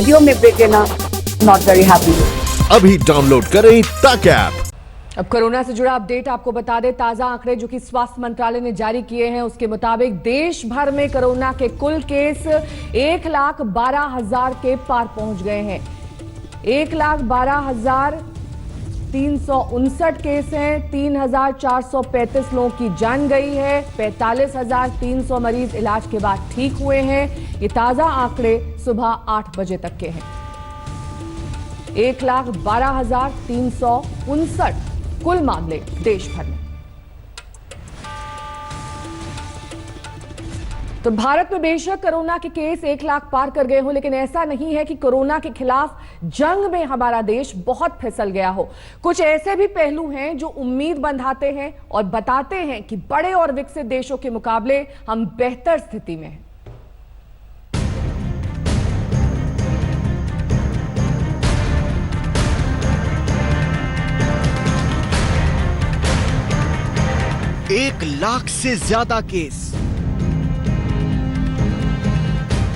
Video में break लेना not very happy. अभी डाउनलोड करें तक ऐप। अब कोरोना से जुड़ा अपडेट आपको बता दें। ताजा आंकड़े जो कि स्वास्थ्य मंत्रालय ने जारी किए हैं, उसके मुताबिक देश भर में कोरोना के कुल केस 1,12,000 के पार पहुंच गए हैं। 1,12,359 केस हैं। 3,435 लोगों की जान गई है। 45,300 मरीज इलाज के बाद ठीक हुए हैं। ये ताजा आंकड़े सुबह 8 बजे तक के हैं। 1,12,359 कुल मामले देश भर में। तो भारत में बेशक कोरोना के केस 1 लाख पार कर गए हो, लेकिन ऐसा नहीं है कि कोरोना के खिलाफ जंग में हमारा देश बहुत फिसल गया हो। कुछ ऐसे भी पहलू हैं जो उम्मीद बंधाते हैं और बताते हैं कि बड़े और विकसित देशों के मुकाबले हम बेहतर स्थिति में हैं। एक लाख से ज्यादा केस,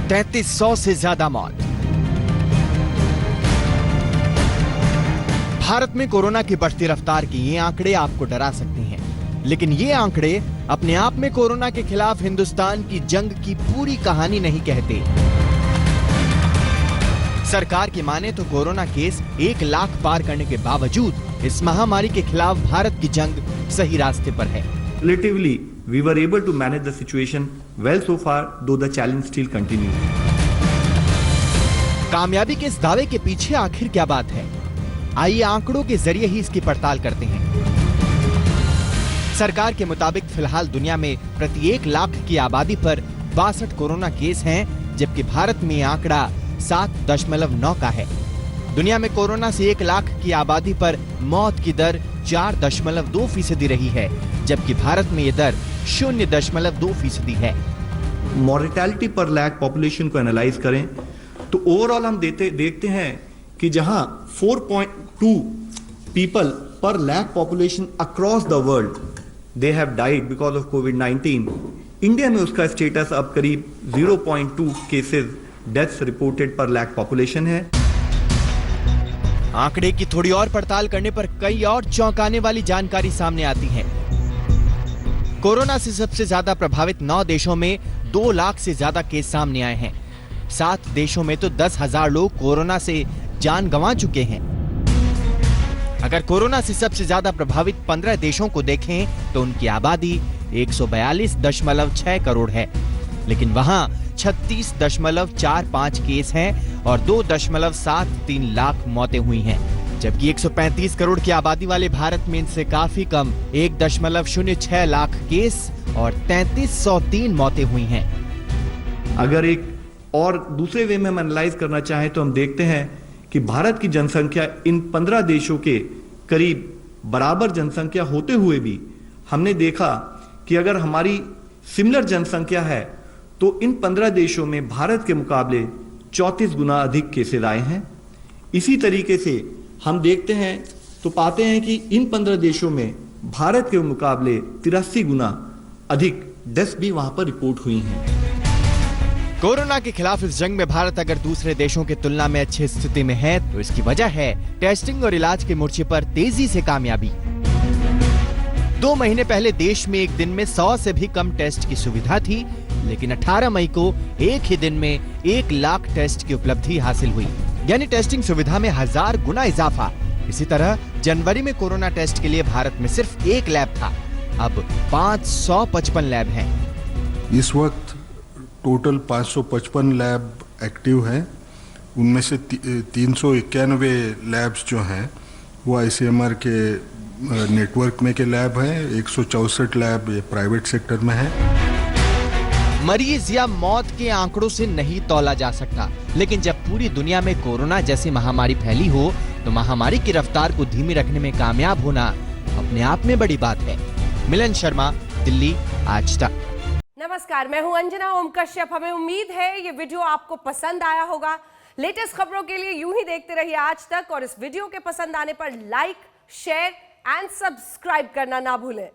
3,300 से ज्यादा मौत। भारत में कोरोना की बढ़ती रफ्तार के ये आंकड़े आपको डरा सकते हैं, लेकिन ये आंकड़े अपने आप में कोरोना के खिलाफ हिंदुस्तान की जंग की पूरी कहानी नहीं कहते। सरकार की माने तो कोरोना केस 1 लाख पार करने के बावजूद इस महामारी के खिलाफ भारत की जंग सही रास्ते पर है। Relatively, we were able to manage the situation well so far, though the challenge still continues. कामयाबी के इस दावे के पीछे आखिर क्या बात है? आइए आंकड़ों के जरिए ही इसकी पड़ताल करते हैं। सरकार के मुताबिक फिलहाल दुनिया में प्रति 1 लाख की आबादी पर 62 कोरोना केस हैं, जबकि भारत में यह आंकड़ा 7.9 का है। दुनिया में कोरोना से 1 लाख की आबादी पर मौत की दर 4.2% रही है, जबकि भारत में यह दर 0.2% है। मॉर्टेलिटी पर लाख पॉपुलेशन को एनालाइज करें तो ओवरऑल हम देखते हैं कि जहां 4.2 पीपल पर lakh population across the world they have died because of covid, India में उसका स्टेटस अब करीब 0.2 केसेस डेथ्स रिपोर्टेड पर लाख पॉपुलेशन है। आंकड़े की थोड़ी और पड़ताल करने पर कई और चौंकाने वाली जानकारी सामने आती है। कोरोना से सबसे ज्यादा प्रभावित 9 देशों में 2 लाख से ज्यादा केस सामने आए हैं। 7 देशों में तो 10,000 लोग कोरोना से जान गंवा चुके हैं। अगर कोरोना से सबसे ज्यादा प्रभावित 15 देशों को देखें तो उनकी आबादी 142.6 करोड़ है, लेकिन वहां 36.45 केस हैं और 2.73 लाख मौतें हुई हैं, जबकि 135 करोड़ की आबादी वाले भारत में इनसे काफी कम 1.06 लाख केस और 3,303 मौतें हुई हैं। अगर एक और दूसरे वे में हम एनालाइज करना चाहें तो हम देखते हैं कि भारत की जनसंख्या इन 15 देशों के करीब बराबर जनसंख्या होते हुए भी हमने देखा कि अगर हमारी सिमिलर जनसंख्या है तो इन 15 देशों में भारत के मुकाबले 34 गुना अधिक केसेस आए हैं। इसी तरीके से हम देखते हैं तो पाते हैं कि इन 15 देशों में भारत के मुकाबले 83 गुना अधिक डेथ्स भी वहां पर रिपोर्ट हुई हैं। कोरोना के खिलाफ इस जंग में भारत अगर दूसरे देशों की तुलना में अच्छी स्थिति में है तो इसकी वजह है टेस्टिंग और इलाज के मोर्चे पर तेजी से कामयाबी। 2 महीने पहले देश में एक दिन में 100 से भी कम टेस्ट की सुविधा थी, लेकिन 18 मई को एक ही दिन में 1 लाख टेस्ट की उपलब्धि हासिल हुई, यानी टेस्टिंग सुविधा में 1000 गुना इजाफा। इसी तरह जनवरी में कोरोना टेस्ट के लिए भारत में सिर्फ 1 लैब था, अब 555 लैब हैं। इस वक्त टोटल 555 लैब एक्टिव हैं, उनमें से 391 लैब्स जो हैं वो ICMR के नेटवर्क में के लैब हैं, 164 लैब प्राइवेट सेक्टर में हैं। मरीज या मौत के आंकड़ों से नहीं तौला जा सकता, लेकिन जब पूरी दुनिया में कोरोना जैसी महामारी फैली हो तो महामारी की रफ्तार को धीमी रखने में कामयाब होना अपने आप में बड़ी बात है। मिलन शर्मा, दिल्ली, आज तक। नमस्कार, मैं हूं अंजना ओम कश्यप। हमें उम्मीद है ये वीडियो आपको पसंद आया होगा। लेटेस्ट खबरों के लिए यूं ही देखते रहिए आज तक, और इस वीडियो के पसंद आने पर लाइक, शेयर एंड सब्सक्राइब करना ना भूलें।